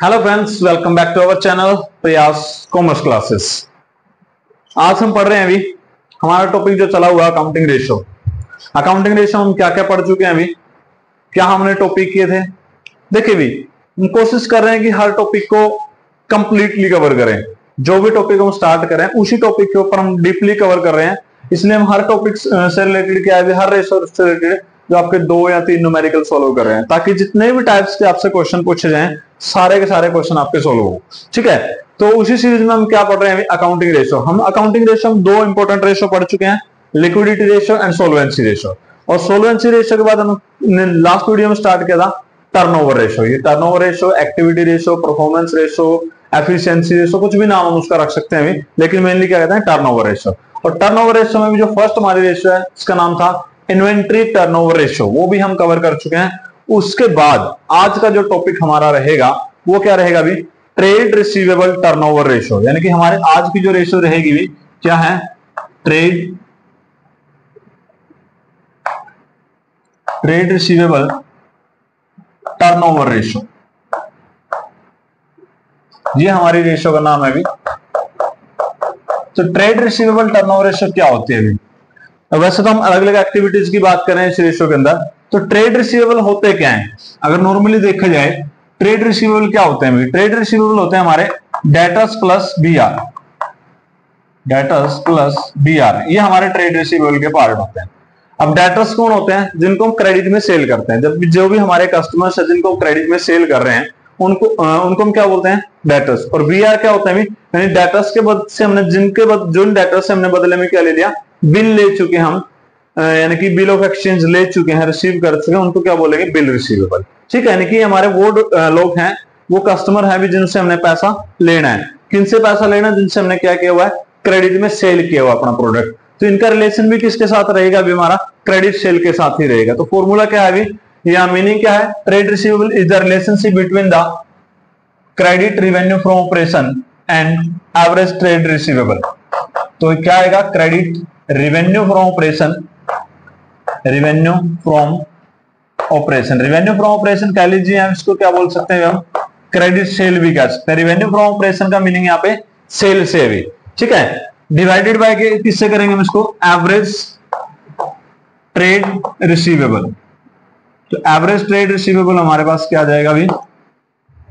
Hello friends, welcome back to our channel Prayas commerce classes. आज हम पढ़ रहे हैं अभी हमारा टॉपिक जो चला हुआ अकाउंटिंग रेशो। अकाउंटिंग रेशो हम क्या क्या पढ़ चुके हैं, अभी क्या हमने टॉपिक किए थे। देखिए भी हम कोशिश कर रहे हैं कि हर टॉपिक को कंप्लीटली कवर करें। जो भी टॉपिक हम स्टार्ट करें उसी टॉपिक के ऊपर हम डीपली कवर कर रहे हैं। इसलिए हम हर टॉपिक से रिलेटेड क्या है, हर रेशो से रिलेटेड जो आपके 2 या 3 न्यूमेरिकल सॉल्व कर रहे हैं, ताकि जितने भी टाइप्स के आपसे क्वेश्चन पूछे जाएं सारे के सारे क्वेश्चन आपके सॉल्व हो। ठीक है, तो उसी सीरीज में हम क्या पढ़ रहे हैं, अकाउंटिंग रेशो। हम अकाउंटिंग रेशो हम 2 इंपॉर्टेंट रेशो पढ़ चुके हैं, लिक्विडिटी रेशो एंड सोल्वेंसी रेशो। और सोल्वेंसी रेशो के बाद हम लास्ट वीडियो में स्टार्ट किया था टर्नओवर रेशो। ये turnover ratio, activity ratio, performance ratio, efficiency ratio, कुछ भी नाम हम उसका रख सकते हैं अभी, लेकिन मेनली क्या कहते हैं टर्नओवर रेशो। और टर्नओवर रेशो में भी जो फर्स्ट हमारी रेशो है उसका नाम था इन्वेंट्री टर्नओवर रेशो, वो भी हम कवर कर चुके हैं। उसके बाद आज का जो टॉपिक हमारा रहेगा वो क्या रहेगा, अभी ट्रेड रिसीवेबल टर्नओवर रेशो। यानी कि हमारे आज की जो रेशो रहेगी भी क्या है, ट्रेड रिसीवेबल टर्नओवर रेशो। ये हमारी रेशो का नाम है अभी। तो ट्रेड रिसीवेबल टर्नओवर रेशो क्या होती है अभी। वैसे तो हम अलग अलग एक्टिविटीज की बात करें इस रेशो के अंदर, तो ट्रेड रिसीवेबल होते क्या हैं। अगर नॉर्मली देखा जाए ट्रेड रिसीवेबल क्या होते हैं, ट्रेड रिसीवेबल होते हैं हमारे debtors plus BR. Debtors plus BR ये हमारे ट्रेड रिसीवेबल के पार्ट होते हैं। अब डेटर्स कौन होते हैं, जिनको हम क्रेडिट में सेल करते हैं। जब जो भी हमारे कस्टमर्स है जिनको क्रेडिट में सेल कर रहे हैं उनको हम क्या बोलते हैं, डेटर्स। और बीआर क्या होता है, यानी डेटर्स के बदले से हमने जिन डेटर्स से हमने बदले में क्या ले लिया, बिल ले चुके हम, यानी कि बिल ऑफ एक्सचेंज ले चुके हैं, रिसीव कर चुके हैं, उनको क्या बोलेंगे, बिल रिसीवेबल। ठीक है, यानी कि हमारे वो लोग हैं, वो कस्टमर है भी जिनसे हमने पैसा लेना है। किनसे पैसा लेना है, जिनसे हमने क्या किया हुआ है, क्रेडिट में सेल किया हुआ अपना प्रोडक्ट। तो इनका रिलेशन भी किसके साथ रहेगा, अभी हमारा क्रेडिट सेल के साथ ही रहेगा। तो फॉर्मूला क्या है अभी, या मीनिंग क्या है, trade receivable is the relationship between the credit revenue from operation and average trade receivable. तो क्या आएगा, credit revenue from operation, revenue from operation. Revenue from operation कह लीजिए, हम इसको क्या बोल सकते हैं, हम क्रेडिट सेल भी कह सकते हैं। रिवेन्यू फ्रॉम ऑपरेशन का मीनिंग यहाँ पे सेल से भी। ठीक है, डिवाइडेड बाय किससे करेंगे हम इसको, एवरेज ट्रेड रिसीवेबल। तो एवरेज ट्रेड रिसीवेबल हमारे पास क्या आ जाएगा अभी,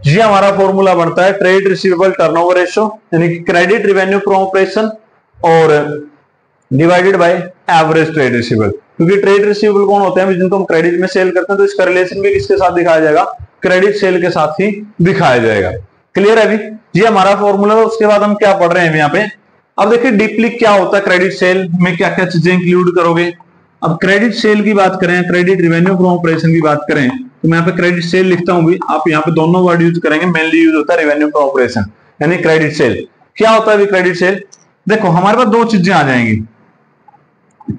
ये हमारा फॉर्मूला बनता है ट्रेड रिसीवेबल टर्नओवर रेशो, यानी कि क्रेडिट रिवेन्यू फ्रॉम ऑपरेशन और divided by average trade receivable. क्योंकि ट्रेड रिसीवेबल कौन होते हैं, जिनको हम क्रेडिट में सेल करते हैं, तो इसका रिलेशन भी किसके साथ दिखाया जाएगा, क्रेडिट सेल के साथ ही दिखाया जाएगा। क्लियर है अभी, ये हमारा फॉर्मूला। उसके बाद हम क्या पढ़ रहे हैं यहाँ पे, अब देखिए डीपली क्या होता है क्रेडिट सेल में, क्या क्या चीजें इंक्लूड करोगे। अब क्रेडिट सेल की बात करें, क्रेडिट रिवेन्यू फ्रॉम ऑपरेशन की बात करें, तो मैं यहाँ पे क्रेडिट सेल लिखता हूँ भी, आप यहाँ पे दोनों वर्ड यूज करेंगे। मेनली यूज होता है रिवेन्यू फ्रॉम ऑपरेशन, यानी क्रेडिट सेल। क्या होता है क्रेडिट सेल, देखो हमारे पास 2 चीजें आ जाएंगी,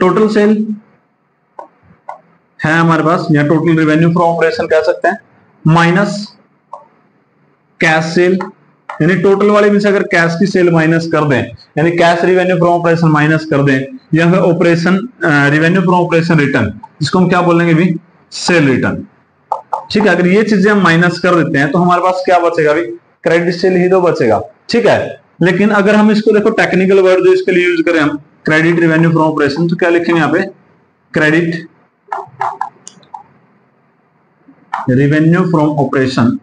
टोटल सेल है हमारे पास, या टोटल रिवेन्यू फ्रॉम ऑपरेशन कह सकते हैं, माइनस कैश सेल। यानी टोटल वाले में से अगर कैश की सेल माइनस कर दें, यानी cash revenue from operation minus कर दें, या फिर operation revenue from operation return, जिसको हम क्या बोलेंगे भी, सेल रिटर्न। ठीक है, अगर ये चीजें हम माइनस कर देते हैं तो हमारे पास क्या बचेगा भी, क्रेडिट सेल ही तो बचेगा। ठीक है, लेकिन अगर हम इसको देखो टेक्निकल वर्ड जो इसके लिए यूज करें हम, क्रेडिट रिवेन्यू फ्रॉम ऑपरेशन, तो क्या लिखेंगे यहाँ पे, credit revenue from operation,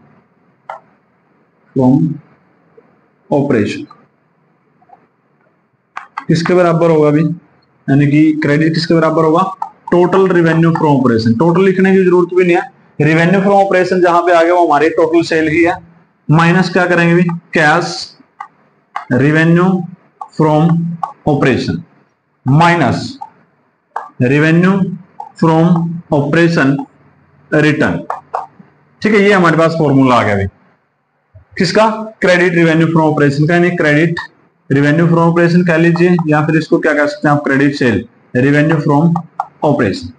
from operation किसके बराबर होगा भी, यानी कि क्रेडिट किसके बराबर होगा, total revenue from operation. Total लिखने की जरूरत भी नहीं है, रिवेन्यू फ्रॉम ऑपरेशन जहां पे आ गया वो हमारी टोटल सेल ही है, माइनस क्या करेंगे भी, cash revenue from operation minus revenue from operation return. ठीक है, ये हमारे पास फॉर्मूला आ गया भी किसका, क्रेडिट रिवेन्यू फ्रॉम ऑपरेशन का, यानी क्रेडिट रिवेन्यू फ्रॉम ऑपरेशन कह लीजिए, या फिर इसको क्या कह सकते हैं आप, credit sale revenue from operation.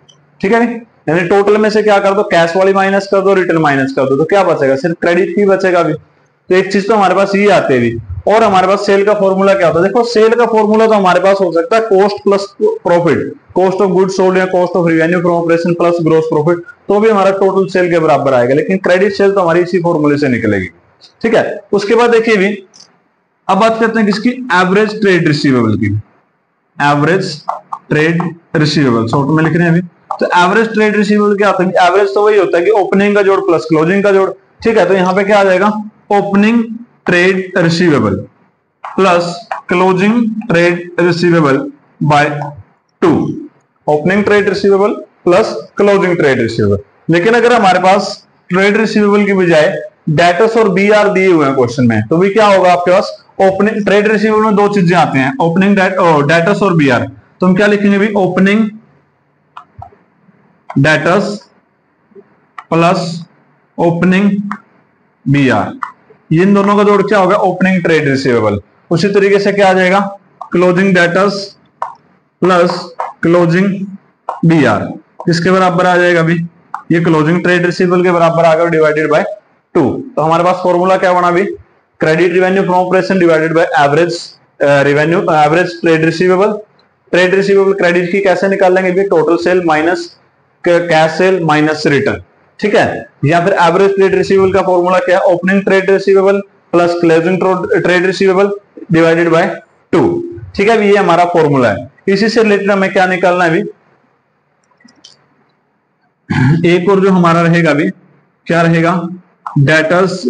ठीक है, यानी टोटल में से क्या कर दो, कैश वाली माइनस कर दो, रिटर्न माइनस कर दो, तो क्या बचेगा, सिर्फ क्रेडिट ही बचेगा भी। तो एक चीज तो हमारे पास ये आती है भी। और हमारे पास सेल का फॉर्मूला क्या होता है? देखो सेल का फॉर्मूला तो हमारे पास हो सकता है cost plus profit, cost of goods sold या cost of revenue from operation plus gross profit, तो भी हमारा टोटल सेल के बराबर आएगा, लेकिन क्रेडिट सेल तो हमारी इसी फॉर्मूले से निकलेगी। ठीक है, उसके बाद देखिए भी अब बात करते हैं किसकी? एवरेज ट्रेड रिसीवेबल की। एवरेज ट्रेड रिसीवेबल शॉर्ट में लिख रहे हैं अभी। तो एवरेज ट्रेड रिसीवेबल क्या होता है? एवरेज तो वही होता है कि ओपनिंग का जोड़ प्लस क्लोजिंग का जोड़। ठीक है, तो यहां पे क्या आ जाएगा? Opening trade receivable plus closing trade receivable by 2। Opening trade receivable plus closing trade receivable. लेकिन अगर हमारे पास ट्रेड रिसीवेबल की बजाय डेटर्स और बीआर दिए हुए हैं क्वेश्चन में, तो भी क्या होगा आपके पास? ओपनिंग ट्रेड रिसीवेबल में दो चीजें आती हैं, ओपनिंग डेटर्स और बीआर। तो हम क्या लिखेंगे भी? Opening debtors plus opening BR, इन दोनों का जोड़ क्या होगा? Opening trade receivable. उसी तरीके से क्या आ जाएगा? Closing debtors plus closing BR, किसके बराबर आ जाएगा भी? ये क्लोजिंग ट्रेड रिसीवेबल के बराबर आ गया डिवाइडेड बाय 2। तो हमारे पास फॉर्मूला क्या बना भी? Credit revenue from operation divided by average revenue, average trade receivable. Trade receivable credit की कैसे निकालेंगे भी? Total sale minus cash cell minus return. ठीक है, या फिर एवरेज ट्रेड रिसीवेबल का फॉर्मूला क्या है? Opening trade receivable plus closing trade receivable divided by 2। ठीक है, ये हमारा फॉर्मूला है। इसी से रिलेटेड हमें क्या निकालना है भी? एक और जो हमारा रहेगा भी, क्या रहेगा? डेटर्स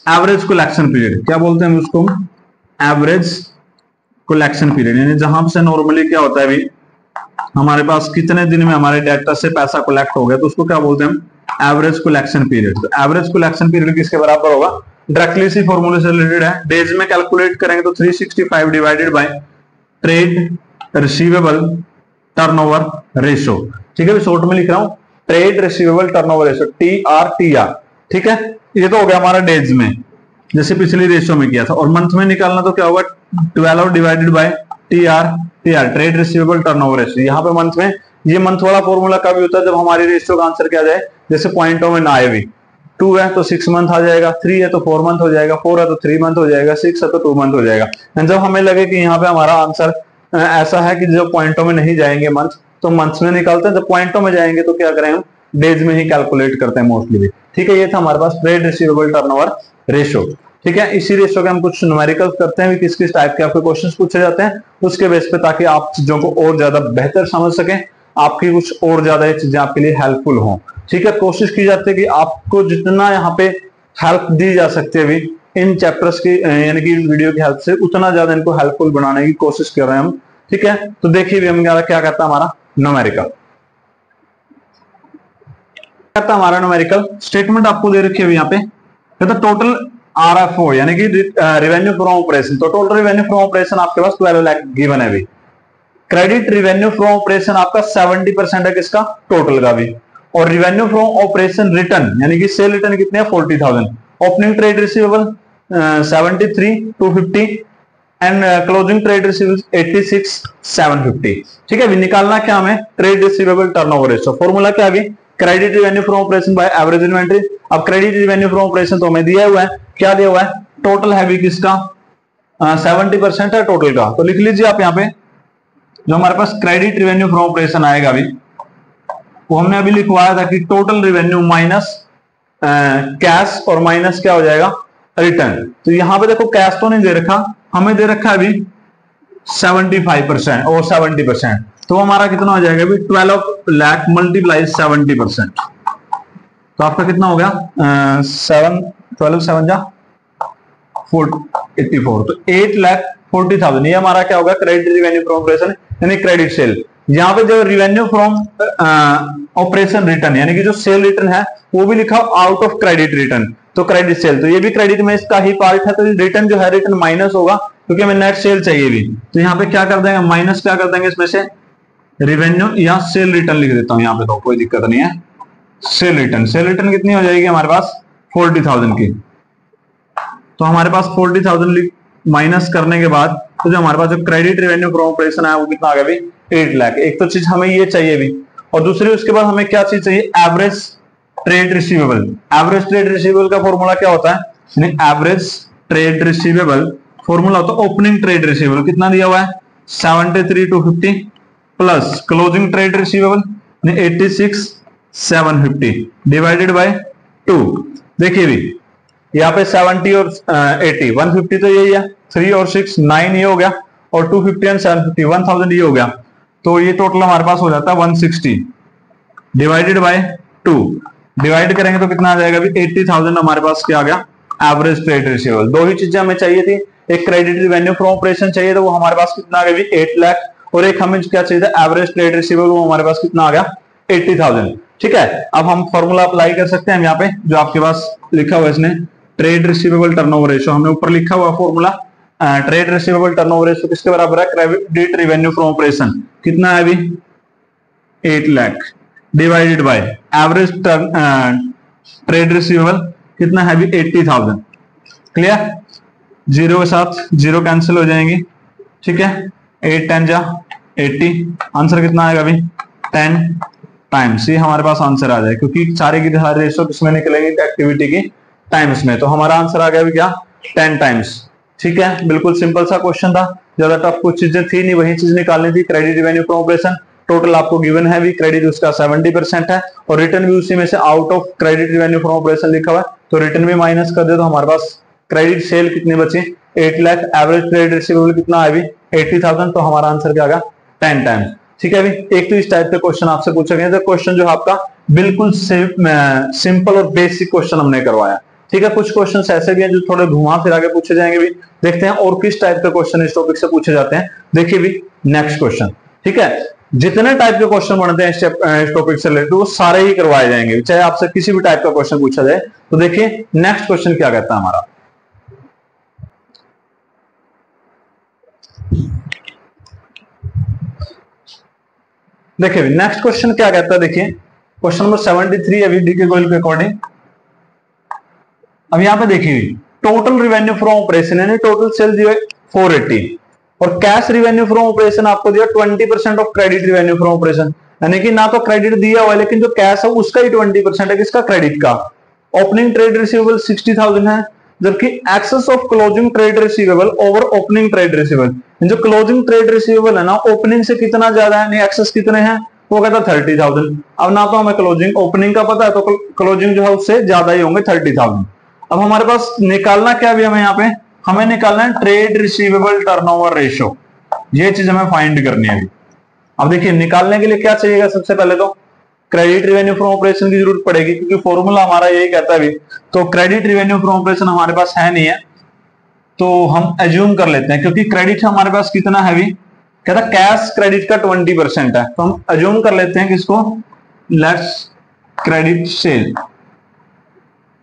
एवरेज कलेक्शन पीरियड, क्या बोलते हैं उसको? एवरेज कलेक्शन पीरियड, यानी जहां से नॉर्मली क्या होता है भी हमारे पास कितने दिन में हमारे डेटर से पैसा कलेक्ट हो गया, तो उसको क्या बोलते हैं? Average collection period. तो एवरेज कलेक्शन पीरियड किसके बराबर होगा? डायरेक्टली इसी फॉर्मूले से रिलेटेड है। डेज में कैलकुलेट करेंगे तो 365 divided by trade receivable turnover ratio. ठीक है, शॉर्ट में लिख रहा हूं trade receivable turnover ratio, TRTR। ठीक है, ये तो हो गया हमारा डेज में, जैसे पिछली रेशो में किया था। और मंथ में निकालना तो क्या होगा? 12 divided by TR trade receivable turnover ratio. यहाँ पे मंथ में, ये मंथ वाला फॉर्मूला कभी होता है जब हमारी रेशो का आंसर क्या जाए, जैसे पॉइंटों में ना आए भी। 2 है तो 6 मंथ आ जाएगा, 3 है तो 4 मंथ हो जाएगा, 4 है तो 3 मंथ हो जाएगा, 6 है तो 2 मंथ हो जाएगा। जब हमें लगे कि यहाँ पे हमारा आंसर ऐसा है कि जो पॉइंटों में नहीं जाएंगे मंथ, तो मंथ्स में निकालते हैं। जब पॉइंटों में जाएंगे तो क्या करें हम? डेज में ही कैलकुलेट करते हैं मोस्टली भी। ठीक है, ये था हमारे पास ट्रेड रिसीवेबल टर्नओवर रेशो। ठीक है, इसी रेशो के हम कुछ न्यूमेरिकल्स करते हैं, किस किस टाइप के आपके क्वेश्चंस पूछे जाते हैं उसके बेस पे, ताकि आप चीजों को और ज्यादा बेहतर समझ सकें, आपकी कुछ और ज्यादा ये चीजें आपके लिए हेल्पफुल हों। ठीक है, कोशिश की जाती है कि आपको जितना यहाँ पे हेल्प दी जा सकती है भी इन चैप्टर्स की, यानी कि वीडियो की हेल्प से, उतना ज्यादा इनको हेल्पफुल बनाने की कोशिश कर रहे हैं हम। ठीक है, तो देखिए भी हम क्या करता है हमारा न्यूमेरिकल। हमारा न्यूमेरिकल स्टेटमेंट आपको दे रखी है यहाँ पे, तो टोटल RFO यानी कि रेवेन्यू फ्रॉम ऑपरेशन। तो टोटल रेवेन्यू फ्रॉम ऑपरेशन आपके पास 12 लाख गिवन है भी। क्रेडिट रेवेन्यू फ्रॉम ऑपरेशन आपका 70% है किसका? टोटल का भी। और रेवेन्यू फ्रॉम ऑपरेशन रिटर्न यानी कि सेल रिटर्न कितने हैं? 40,000। Opening trade receivable 73,250 and closing trade receivable 86,750। ठीक है, निकालना क्या हमें? Trade receivable turnover ratio. Formula क्या है? Credit revenue from operation by average inventory. अब क्रेडिट रिवेन्यू फ्रॉम ऑपरेशन तो हमें दिया हुआ है, क्या दिया हुआ है? टोटल है भी किसका? 70% है टोटल का। तो लिख लीजिए आप यहाँ पे, जो हमारे पास क्रेडिट रिवेन्यू फ्रॉम ऑपरेशन आएगा अभी, वो हमने अभी लिखवाया था कि टोटल रिवेन्यू माइनस कैश और माइनस क्या हो जाएगा? रिटर्न। तो यहाँ पे देखो कैश तो नहीं दे रखा, हमें दे रखा है अभी 75% और 70%। तो हमारा कितना हो जाएगा अभी? 12 लाख मल्टीप्लाई 70%। तो आपका कितना हो गया? 12 7 जा 84। तो 8,40,000 ये हमारा क्या होगा? क्रेडिट रिवेन्यू फ्रॉम ऑपरेशन यानी क्रेडिट सेल। यहाँ पे जो रिवेन्यू फ्रॉम ऑपरेशन रिटर्न यानी कि जो सेल रिटर्न है वो भी लिखा आउट ऑफ क्रेडिट रिटर्न, तो क्रेडिट सेल। तो ये भी क्रेडिट में इसका ही पार्ट है, तो रिटर्न जो है रिटर्न माइनस होगा क्योंकि हमें नेट सेल चाहिए भी। तो यहाँ पे क्या कर देंगे? माइनस क्या कर देंगे इसमें से? रिवेन्यू या सेल रिटर्न लिख देता हूं यहाँ पे, तो कोई दिक्कत नहीं है। सेल रिटर्न कितनी हो जाएगी हमारे पास? 40,000 की। तो हमारे पास 40,000 माइनस करने के बाद तो जो हमारे पास जो क्रेडिट रेवेन्यू फ्रॉम ऑपरेशन है वो कितना आ गया भी? 8 लाख। एक तो चीज हमें ये चाहिए भी, और दूसरी उसके बाद हमें क्या चीज चाहिए? Average trade receivable. Average trade receivable का फॉर्मूला क्या होता है? एवरेज ट्रेड रिसीवेबल, फॉर्मूला होता है ओपनिंग ट्रेड रिसीवेबल, कितना दिया हुआ है 73,250 plus closing trade receivable 86,750 divided by 2। देखिए भी यहाँ पे 70 और 80 150 तो यही है, 3 और 6 9 ये हो गया, और 250 एंड 750 1000 ये हो गया, तो ये टोटल हमारे पास हो जाता है 160 डिवाइडेड बाय 2। डिवाइड करेंगे तो कितना आ जाएगा भी 80,000 हमारे पास क्या आ गया एवरेज ट्रेड रिसीवेबल। दो ही चीजें हमें चाहिए थी, एक क्रेडिट रेवेन्यू फ्रॉम ऑपरेशन चाहिए तो वो हमारे पास कितना आ गया भी 8 लाख, और एक हमें क्या चाहिए था एवरेज ट्रेड रिसीवेबल, वो हमारे पास कितना आ गया 80,000। ठीक है, अब हम फॉर्मूला अप्लाई कर सकते हैं यहाँ पे जो आपके पास लिखा हुआ है इसने ट्रेड रिसीवेबल टर्नओवर रेशियो, हमने ऊपर लिखा हुआ formula trade receivable turnover ratio किसके बराबर है क्रेडिट रेवेन्यू फ्रॉम ऑपरेशन, कितना है अभी 8 lakh divided by average trade receivable कितना है अभी 80,000। क्लियर, जीरो के साथ जीरो कैंसिल हो जाएंगे। ठीक है, 8 10 जा 80, आंसर कितना आएगा अभी 10 टाइम्स, ये हमारे पास आंसर आ जाए क्योंकि सारे की सारे रेशियो किसमें निकलेंगे एक्टिविटी की टाइम्स में, तो हमारा आंसर आ गया अभी क्या 10 टाइम्स। ठीक है, बिल्कुल सिंपल सा क्वेश्चन था, ज्यादा टफ कुछ चीजें थी नहीं, वही चीज निकालनी थी। Credit revenue from operation total आपको गिवन है भी, क्रेडिट उसका 70% है और रिटर्न भी उसी में से out of credit revenue from operation लिखा हुआ है, तो रिटर्न भी माइनस कर दे तो हमारे पास क्रेडिट सेल कितने बचे 8 लाख, एवरेज ट्रेड रिसीवेबल कितना है अभी 80,000, तो हमारा आंसर क्या आएगा 10 टाइम्स। ठीक है, अभी एक तो इस टाइप के क्वेश्चन आपसे पूछे गए थे, क्वेश्चन जो आपका बिल्कुल सिंपल और बेसिक क्वेश्चन हमने करवाया। ठीक है, कुछ क्वेश्चन ऐसे भी हैं जो थोड़े घुमा फिरा के पूछे जाएंगे भी, देखते हैं और किस टाइप के क्वेश्चन इस टॉपिक से पूछे जाते हैं। देखिए भी नेक्स्ट क्वेश्चन, ठीक है, जितने टाइप के क्वेश्चन बनते हैं इस टॉपिक से रिलेटेड वो सारे ही करवाए जाएंगे, चाहे आपसे किसी भी टाइप का क्वेश्चन पूछा जाए। तो देखिए नेक्स्ट क्वेश्चन क्या कहता है हमारा, देखिए नेक्स्ट क्वेश्चन क्या कहता है, देखिए क्वेश्चन नंबर 73 अभी डीके गोयल के अकॉर्डिंग। अब यहां पे देखिए टोटल रिवेन्यू फ्रॉम ऑपरेशन यानी टोटल सेल दिया 480 और कैश रिवेन्यू फ्रॉम ऑपरेशन आपको दिया 20% of credit revenue from operation, यानी कि ना तो क्रेडिट दिया हुआ है लेकिन जो कैश है उसका ही 20% है, किसका क्रेडिट का। ओपनिंग ट्रेड रिसीवेबल 60,000 है, जबकि excess of closing trade receivable over opening trade receivable, जो क्लोजिंग ट्रेड रिसीवेबल है ना ओपनिंग से कितना ज्यादा है, एक्सेस कितने हैं, वो कहता 30,000। अब ना तो हमें क्लोजिंग ओपनिंग का पता है तो क्लोजिंग जो है उससे ज्यादा ही होंगे 30,000। अब हमारे पास निकालना क्या भी हमें यहाँ पे, हमें निकालना है ट्रेड रिसीवेबल टर्नओवर रेशियो, ये चीज हमें फाइंड करनी है। अब देखिए निकालने के लिए क्या चाहिएगा, सबसे पहले तो क्रेडिट रिवेन्यू फ्रॉम ऑपरेशन की जरूरत पड़ेगी क्योंकि फॉर्मूला हमारा यही कहता है भी, तो क्रेडिट रिवेन्यू फ्रॉम ऑपरेशन हमारे पास है नहीं है तो हम एज्यूम कर लेते हैं क्योंकि क्रेडिट हमारे पास कितना है भी, कहता कैश क्रेडिट का 20% है, तो हम एज्यूम कर लेते हैं किसको, let's credit sale,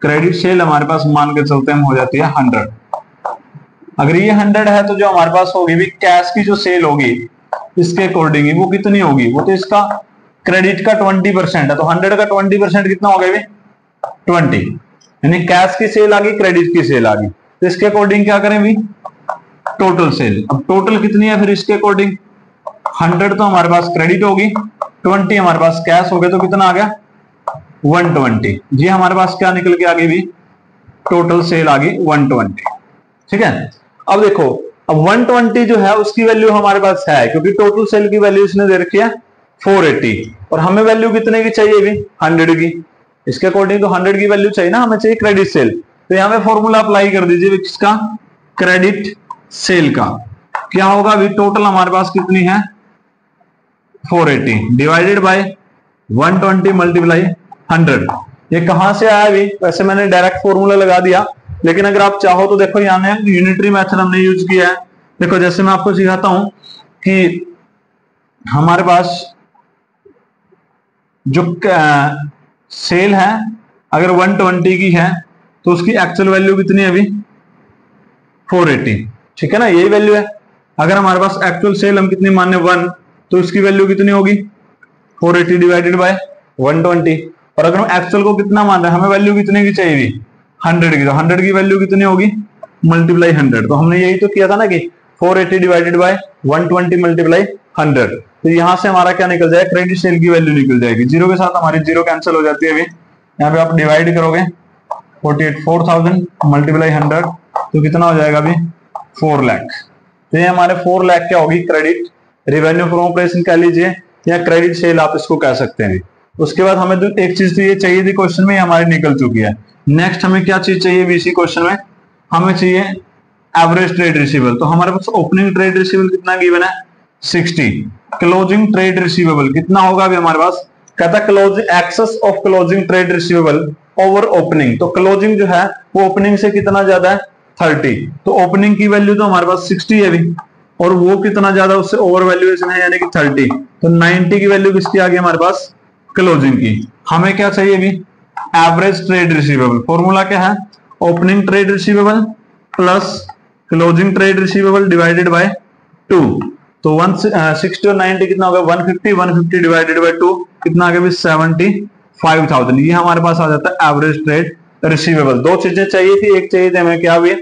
credit sale हमारे पास मान के चलते हैं हो जाती है 100। अगर ये 100 है तो जो हमारे पास होगी भी कैश की जो सेल होगी इसके अकॉर्डिंग वो कितनी होगी, वो तो इसका क्रेडिट का 20% है, तो 100 का 20% कितना हो गया भी 20, यानी कैश की सेल आ गई क्रेडिट की सेल आ गई, तो इसके अकॉर्डिंग क्या करें भी टोटल सेल। अब टोटल कितनी है फिर इसके अकॉर्डिंग 100 तो हमारे पास क्रेडिट होगी, 20 हमारे पास कैश हो गया, तो कितना आ गया 120। ये हमारे पास क्या निकल के आ गई भी टोटल सेल आ गई 120। ठीक है, अब देखो अब 120 जो है उसकी वैल्यू हमारे पास है क्योंकि टोटल सेल की वैल्यू इसने दे रखी है 480 और हमें वैल्यू कितने की चाहिए भी 100 की, इसके अकॉर्डिंग तो 100 की वैल्यू चाहिए ना, हमें चाहिए क्रेडिट सेल, तो यहां पे फॉर्मूला अप्लाई कर दीजिए किसका क्रेडिट सेल का, क्या होगा अभी टोटल हमारे पास कितनी है 480 डिवाइडेड बाय 120 मल्टीप्लाई 100। ये कहां से आया अभी, वैसे मैंने डायरेक्ट फॉर्मूला लगा दिया लेकिन अगर आप चाहो तो देखो यहाँ यूनिटरी मेथड हमने यूज किया है। देखो जैसे मैं आपको सिखाता हूं कि हमारे पास जो सेल है अगर 120 की है तो उसकी एक्चुअल वैल्यू कितनी है अभी 480, ठीक है ना, यही वैल्यू है। अगर हमारे पास एक्चुअल सेल हम कितनी माने 1 तो उसकी वैल्यू कितनी होगी 480 डिवाइडेड बाय 120, और अगर हम एक्चुअल को कितना मान रहे हैं हमें वैल्यू कितने की चाहिए 100 की, तो 100 की वैल्यू कितनी होगी मल्टीप्लाई 100, तो हमने यही तो किया था ना कि 480 डिवाइडेड बाय 120 मल्टीप्लाई 100, तो यहां से हमारा क्या निकल जाएगा क्रेडिट सेल की वैल्यू निकल जाएगी, जीरो के साथ हमारी जीरो कैंसिल हो जाती है। अभी यहाँ पे आप डिवाइड करोगे 48 4000 मल्टीप्लाई 100 तो कितना हो जाएगा अभी 4 लाख। तो ये हमारे 4 लाख क्या होगी, क्रेडिट रेवेन्यू फ्रॉम ऑपरेशन कह लीजिए या क्रेडिट सेल आप इसको कह सकते हैं। उसके बाद हमें एक चीज तो ये चाहिए थी क्वेश्चन में, हमारी निकल चुकी है। नेक्स्ट हमें क्या चीज चाहिए भी इसी क्वेश्चन में, हमें चाहिए एवरेज ट्रेड रिसीवेबल। तो हमारे पास ओपनिंग ट्रेड रिसीवेबल कितना गिवन है 60, क्लोजिंग ट्रेड रिसीवेबल कितना होगा अभी हमारे पास, कहता है closing excess of closing trade receivable over opening. तो क्लोजिंग जो है वो ओपनिंग से कितना ज्यादा है 30, तो ओपनिंग की वैल्यू तो हमारे पास 60 है अभी, और वो कितना ज्यादा उससे ओवर वैल्यूएशन है यानी कि 30, तो 90 की वैल्यू किसकी आ गई हमारे पास क्लोजिंग की। हमें क्या चाहिए अभी एवरेज ट्रेड रिसीवेबल। फॉर्मूला क्या है, opening trade receivable plus closing trade receivable divided by 2। तो 160 और 90 कितना होगा 150, 150 डिवाइडेड बाय 2 कितना आ गया 75,000। ये हमारे पास आ जाता है एवरेज ट्रेड रिसीवेबल। दो चीजें चाहिए थी, एक चाहिए थी हमें क्या हुई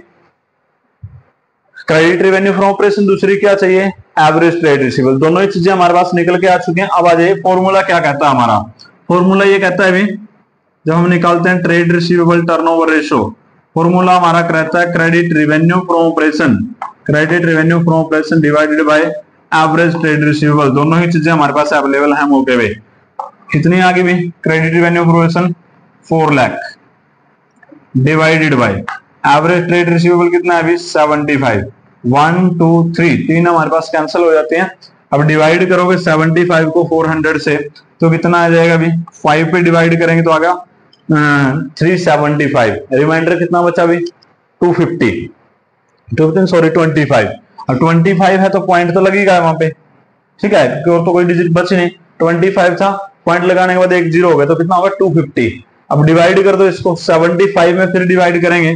क्रेडिट रेवेन्यू फ्रॉम ऑपरेशन, दूसरी क्या चाहिए एवरेज ट्रेड रिसीवेबल। दोनों ही चीजें हमारे पास निकल के आ चुके हैं। अब आ जाइए फॉर्मूला क्या कहता है हमारा। फॉर्मूला ये कहता है अभी जब हम निकालते हैं trade receivable turnover ratio, formula हमारा कहता है credit revenue from operation, credit revenue from operation divided by average trade receivable. दोनों ही चीजें हमारे पास अवेलेबल है मौके पे। कितनी आ गई भी credit revenue from operation 4 lakh divided by average trade receivable कितना है अभी 75। 1 2 3 तीन हमारे पास कैंसिल हो जाते हैं। अब डिवाइड करोगे 75 को 400 से तो कितना आ जाएगा अभी 5 पे डिवाइड करेंगे तो आ गया 375। रिमाइंडर कितना बचा अभी 250 सॉरी 25। अब 25 है तो पॉइंट तो लगेगा वहां पे, ठीक है, और तो कोई डिजिट बची नहीं। 25 था, पॉइंट लगाने के बाद एक जीरो हो गया तो कितना होगा 250। अब डिवाइड कर दो इसको 75 में, फिर डिवाइड करेंगे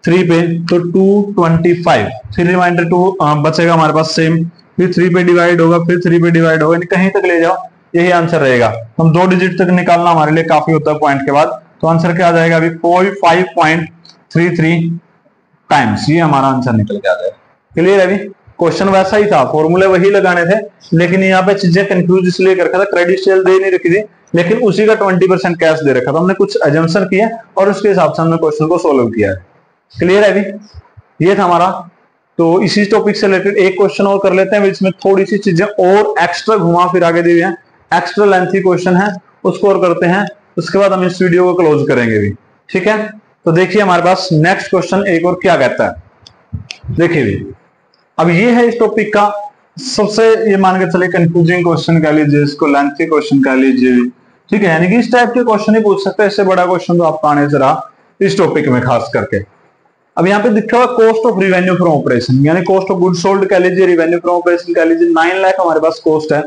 3 पे तो 225, फिर रिमाइंडर 2 बचेगा हमारे पास सेम, फिर 3 पे डिवाइड होगा, फिर 3 पे डिवाइड होगा, कहीं तक ले जाओ यही आंसर रहेगा। हम 2 डिजिट तक निकालना हमारे लिए काफी होता है पॉइंट के बाद, तो आंसर क्या आ जाएगा अभी 5.33 टाइम्स, ये हमारा आंसर निकल के आ जाएगा। क्लियर है अभी, क्वेश्चन वैसा ही था, फॉर्मूले वही लगाने थे, लेकिन यहाँ पे चीजें कंफ्यूज इसलिए कर रखा था, क्रेडिट सेल दे नहीं रखी थी लेकिन उसी का 20% कैश दे रखा था। हमने कुछ एजम्पशन किया और उसके हिसाब से हमने क्वेश्चन को सोल्व किया है। क्लियर है अभी, ये था हमारा। तो इसी टॉपिक से रिलेटेड एक क्वेश्चन और कर लेते हैं, इसमें थोड़ी सी चीजें और एक्स्ट्रा घुमा फिर आगे दी हुई है, एक्स्ट्रा लेंथी क्वेश्चन है, उसको और करते हैं। उसके बाद हम इस वीडियो को क्लोज करेंगे भी, ठीक है। तो देखिए हमारे पास नेक्स्ट क्वेश्चन एक और क्या कहता है, देखिए भी अब ये है इस टॉपिक का सबसे ये मान के चले कंफ्यूजिंग क्वेश्चन कह लीजिए, इसको लेंथी क्वेश्चन कह लीजिए, ठीक है। यानी कि इस टाइप के क्वेश्चन ही पूछ सकते हैं, इससे बड़ा क्वेश्चन तो आपका आने से रहा इस टॉपिक में खास करके। अब यहाँ पे दिखा हुआ cost of revenue from operation, यानी कॉस्ट ऑफ गुड सोल्ड कह लीजिए, रिवेन्यू फ्रॉम ऑपरेशन कह लीजिए, 9 लाख हमारे पास कॉस्ट है,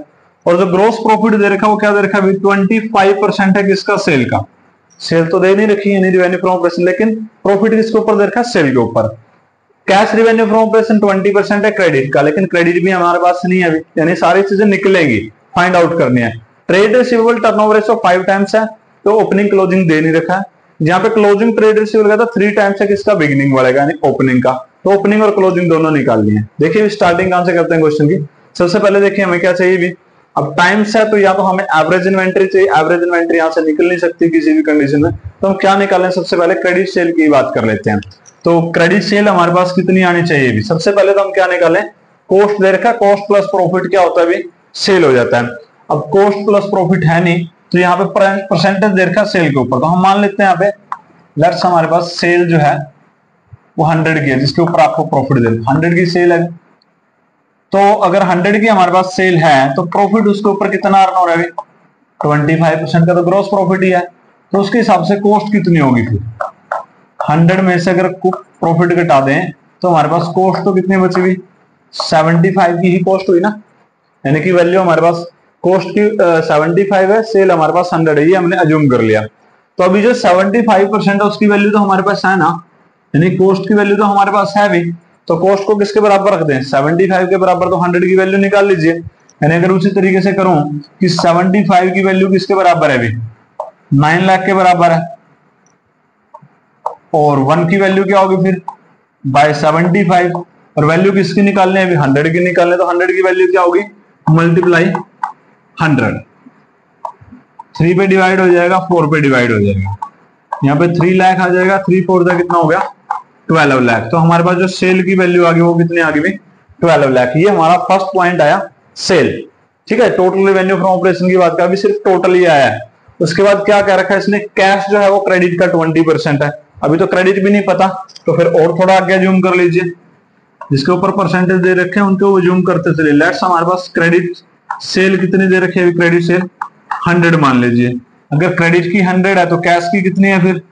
और जो ग्रोस प्रॉफिट दे रखा है वो क्या दे रखा है 25% है किसका, सेल का। सेल तो दे नहीं रखी है रिवेन्यू फ्रॉम ऑपरेशन, लेकिन प्रॉफिट किसके ऊपर दे रखा है, सेल के ऊपर। कैश रिवेन्यू फ्रॉम ऑपरेशन 20% है क्रेडिट का, लेकिन क्रेडिट भी हमारे पास नहीं है अभी, यानी सारी चीजें निकलेंगी, फाइंड आउट करनी है। Trade receivable turnover ratio 5 times है, तो ओपनिंग क्लोजिंग दे नहीं रखा है। जहां पे क्लोजिंग ट्रेड रिसीवेबल का था 3 टाइम्स है किसका, बिगिनिंग वाले का यानी ओपनिंग का, तो ओपनिंग और क्लोजिंग दोनों निकालनी है। देखिए स्टार्टिंग कहां से करते हैं क्वेश्चन की। सबसे पहले देखिए हमें क्या चाहिए भी, अब टाइम्स है तो या तो हमें एवरेज इन्वेंट्री चाहिए, एवरेज इन्वेंट्री यहां से निकल नहीं सकती किसी भी कंडीशन में, तो हम क्या निकालें, सबसे पहले क्रेडिट सेल की बात कर लेते हैं। तो क्रेडिट सेल हमारे पास कितनी आनी चाहिए भी, सबसे पहले तो हम क्या निकालें, कॉस्ट दे रखा है, कॉस्ट प्लस प्रॉफिट क्या होता है अभी, सेल हो जाता है। अब कॉस्ट प्लस प्रॉफिट है नहीं, तो यहाँ पे परसेंटेज दे रखा है सेल के ऊपर, तो हम मान लेते हैं यहाँ पे लेट्स हमारे पास सेल जो है वो 100 की है, जिसके ऊपर आपको प्रॉफिट दे रखा है 100 की सेल है। तो अगर 100 की हमारे पास सेल है तो प्रॉफिट उसके ऊपर कितना अर्न हो रहा है, 25% का तो ग्रॉस प्रॉफिट ही है, तो उसके हिसाब से कॉस्ट कितनी होगी फिर 100 में से अगर प्रॉफिट घटा दें तो हमारे पास कॉस्ट तो कितनी बची हुई 75 की ही कॉस्ट हुई ना, यानी कि वैल्यू हमारे पास कॉस्ट की 75 है, सेल हमारे पास 100 है, ये हमने अज्यूम कर लिया। तो अभी जो 75% है उसकी वैल्यू तो हमारे पास है ना, यानी कॉस्ट की वैल्यू तो हमारे पास है भी, तो कॉस्ट को किसके बराबर रख दें 75 के बराबर, तो 100 की वैल्यू निकाल लीजिए। यानी अगर उसी तरीके से करूं कि 75 की वैल्यू किसके बराबर है अभी 9 लाख के बराबर है, और 1 की वैल्यू क्या होगी फिर बाय 75, और वैल्यू किसकी निकालनी है अभी 100 की निकालने, तो 100 की वैल्यू क्या होगी मल्टीप्लाई 100, 3 पे डिवाइड हो जाएगा 4 पे डिवाइड हो जाएगा, यहाँ पे 3 लाख आ जाएगा, 3 4 कितना हो गया 12 लाख। तो हमारे पास जो सेल की वैल्यू आ गई वो कितनी आ गई भाई 12 लाख। ये हमारा फर्स्ट पॉइंट आया सेल। ठीक है, टोटल रेवेन्यू फ्रॉम ऑपरेशन की बात कर, अभी सिर्फ टोटल ही आया है। उसके बाद क्या कह रखा है इसने, कैश जो है वो क्रेडिट का 20% है। अभी तो क्रेडिट भी नहीं पता, तो फिर और थोड़ा आगे जूम कर लीजिए, जिसके ऊपर परसेंटेज दे रखे हैं उनको जूम करते चले। लेट्स हमारे पास क्रेडिट सेल कितनी दे रखी है, क्रेडिट सेल 100 मान लीजिए। अगर क्रेडिट की 100 है तो कैश की कितनी है फिर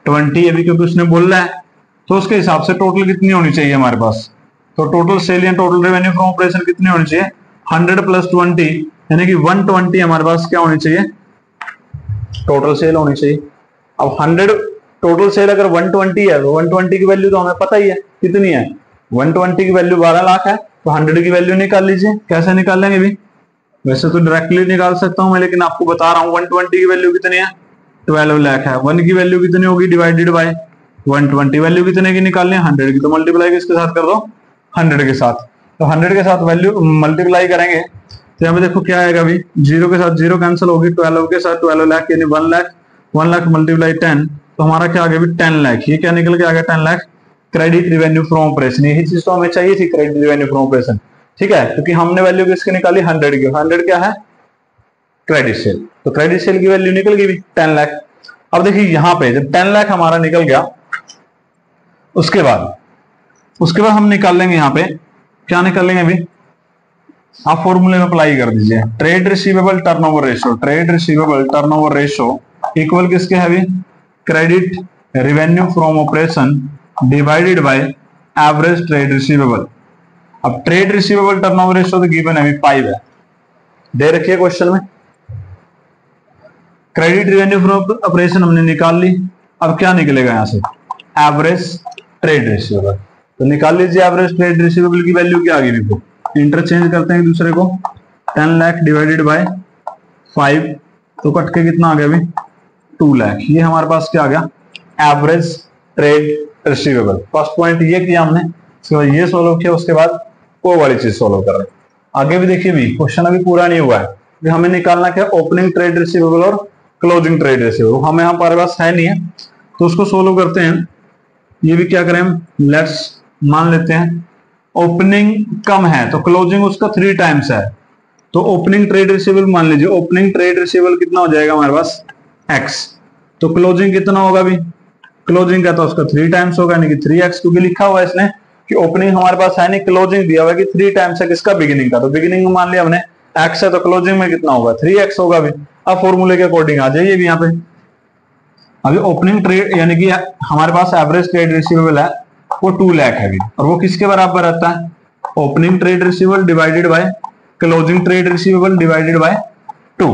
20 है, क्योंकि उसने बोल रहा है। तो उसके हिसाब से टोटल कितनी होनी चाहिए हमारे पास, तो टोटल सेल या टोटल रेवेन्यू फ्रॉम ऑपरेशन कितनी होनी चाहिए 100 प्लस 20 यानी कि 120 हमारे पास क्या होनी चाहिए, टोटल सेल होनी चाहिए। अब 100 टोटल सेल अगर 120 है तो 120 की वैल्यू तो हमें पता ही है कितनी है, 120 की वैल्यू 12 लाख है। तो 100 की वैल्यू निकाल लीजिए। कैसे निकाल लेंगे भी, वैसे तो डायरेक्टली निकाल सकता हूं मैं, लेकिन आपको बता रहा हूं 120 की वैल्यू कितनी है 12 लाख है। 1 की वैल्यू कितनी होगी डिवाइडेड बाय 120, वैल्यू कितने की निकालनी है 100 की, तो मल्टीप्लाई किसके साथ कर दो 100 के साथ। तो 100 के साथ वैल्यू मल्टीप्लाई करेंगे तो यहाँ पे देखो क्या आएगा अभी, 0 के साथ 0 कैंसिल होगी, 12 के साथ 12 लाख यानी 1 लाख, 1 लाख मल्टीप्लाई 10, तो हमारा क्या आ गया 10 लाख। ये क्या निकल के आ गया 10 lakh credit revenue from operation. यही चीज तो हमें चाहिए थी, क्रेडिट रेवेन्यू फ्रॉम ऑपरेशन। ठीक है, क्योंकि हमने वैल्यू किसकी निकाली 100 की, 100 क्या है क्रेडिट सेल, तो क्रेडिट सेल की वैल्यू निकल गई 10 लाख। अब देखिए यहाँ पे जब 10 लाख हमारा निकल गया, उसके बाद हम निकाल लेंगे यहाँ पे क्या निकालेंगे अभी, आप फॉर्मूले में अप्लाई कर दीजिए। Trade receivable turnover ratio, trade receivable turnover ratio equal किसके है अभी, credit revenue from operation divided by average trade receivable. अब ट्रेड रिसीवेबल टर्नओवर रेशियो तो गिवन है अभी 5 है, दे रखिए क्वेश्चन में। क्रेडिट रेवेन्यू फ्रॉम ऑपरेशन हमने निकाल ली। अब क्या निकलेगा यहां से, एवरेज ट्रेड रिसीवेबल। तो निकाल लीजिए एवरेज ट्रेड रिसीवेबल की वैल्यू क्या आ गई, देखो इंटरचेंज करते हैं एक दूसरे को, 10 लाख डिवाइडेड बाय 5, तो कट के कितना आ गया अभी 2 लाख। ये हमारे पास क्या आ गया average trade receivable. First point ये किया हमने, उसके बाद ये सोल्व किया, उसके बाद वो वाली चीज सोल्व कर रहे हैं। आगे भी देखिए भी क्वेश्चन अभी पूरा नहीं हुआ है, हमें निकालना क्या ओपनिंग ट्रेड रिसीवेबल और क्लोजिंग ट्रेड रिसीवेबल। हमें यहाँ हमारे पास है नहीं है, तो उसको सोल्व करते हैं। ये भी क्या करें हम, लेट्स मान लेते हैं ओपनिंग कम है तो क्लोजिंग उसका 3 टाइम्स है, तो ओपनिंग ट्रेड रिसीवेबल मान लीजिए, ओपनिंग ट्रेड रिसीवेबल कितना हो जाएगा हमारे पास x, तो क्लोजिंग कितना होगा अभी, क्लोजिंग का तो उसका 3 टाइम्स होगा, यानी कि 3x, क्योंकि लिखा हुआ है इसने कि ओपनिंग हमारे पास है नहीं, क्लोजिंग दिया हुआ है कि 3 टाइम्स है किसका बिगिनिंग का, तो बिगिनिंग में मान लिया हमने x है, तो क्लोजिंग में कितना होगा 3x होगा अभी। अब फॉर्मूले के अकॉर्डिंग आ जाइए भी यहाँ पे, अभी ओपनिंग ट्रेड यानी कि हमारे पास एवरेज ट्रेड रिसीवेबल है वो 2 लाख है अभी, और वो किसके बराबर रहता है, opening trade receivable divided by closing trade receivable divided by 2,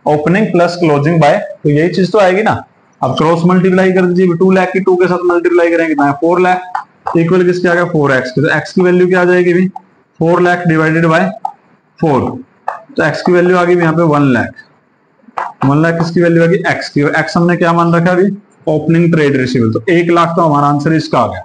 opening plus closing by, तो यही चीज तो आएगी ना। अब क्रॉस मल्टीप्लाई कर दीजिए, 2 लाख की 2 के साथ मल्टीप्लाई करेंगे कितना है 4 लाख, इक्वल किसके आ गया 4x, तो x की वैल्यू क्या आ जाएगी भी 4 लाख डिवाइडेड बाय 4, तो x की वैल्यू आ गई यहाँ पे 1 लाख, 1 लाख किसकी वैल्यू आ गई x की, x हमने क्या मान रखा अभी ओपनिंग ट्रेड रिसीवेबल, तो 1 लाख तो हमारा आंसर इसका आ गया।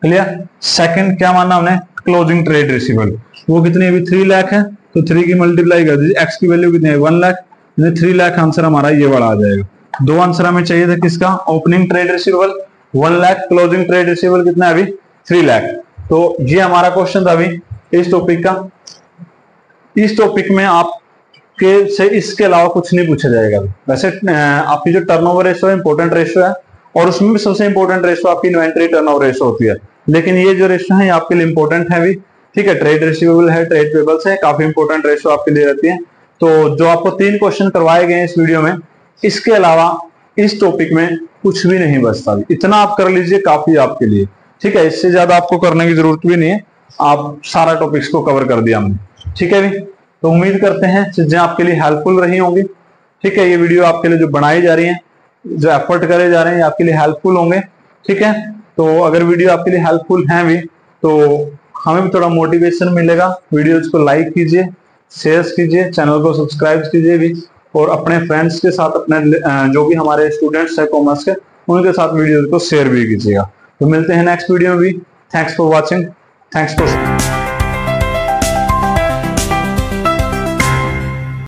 क्लियर। सेकंड क्या माना हमने क्लोजिंग ट्रेड रिसीवेबल, वो कितनी अभी 3 लाख है, तो 3 की मल्टीप्लाई कर दीजिए, x की वैल्यू कितनी है 1 लाख, 3 लाख आंसर हमारा ये वाला आ जाएगा। 2 आंसर हमें चाहिए था किसका, opening trade receivable 1 lakh, closing trade receivable कितना है अभी 3 लाख। तो ये हमारा क्वेश्चन था अभी इस टॉपिक का। इस टॉपिक में आपके से इसके अलावा कुछ नहीं पूछा जाएगा। वैसे आपकी जो टर्नओवर रेशियो है इंपॉर्टेंट रेशियो है, और उसमें भी सबसे इंपॉर्टेंट रेशियो आपकी इन्वेंटरी टर्नओवर रेशियो होती है, लेकिन ये जो रेशियो है आपके लिए इंपॉर्टेंट है भी। ठीक है, ट्रेड रिसीवेबल है, ट्रेड पेबल्स है, काफी इंपॉर्टेंट रेशियो आपके लिए रहती है। तो जो आपको 3 क्वेश्चन करवाए गए इस वीडियो में, इसके अलावा इस टॉपिक में कुछ भी नहीं बचता, इतना आप कर लीजिए काफी आपके लिए। ठीक है, इससे ज्यादा आपको करने की जरूरत भी नहीं है, आप सारा टॉपिक्स को कवर कर दिया हमने। ठीक है भी, तो उम्मीद करते हैं चीजें आपके लिए हेल्पफुल रही होंगी। ठीक है, ये वीडियो आपके लिए जो बनाई जा रही है, जो एफर्ट करे जा रहे हैं, आपके लिए हेल्पफुल होंगे। ठीक है, तो अगर वीडियो आपके लिए हेल्पफुल है भी तो हमें भी थोड़ा मोटिवेशन मिलेगा। वीडियोज को लाइक कीजिए, शेयर कीजिए, चैनल को सब्सक्राइब कीजिए भी, और अपने फ्रेंड्स के साथ, अपने जो भी हमारे स्टूडेंट्स हैं कॉमर्स के, उनके साथ वीडियो को शेयर भी कीजिएगा। तो मिलते हैं नेक्स्ट वीडियो में भी। Thanks for watching, thanks for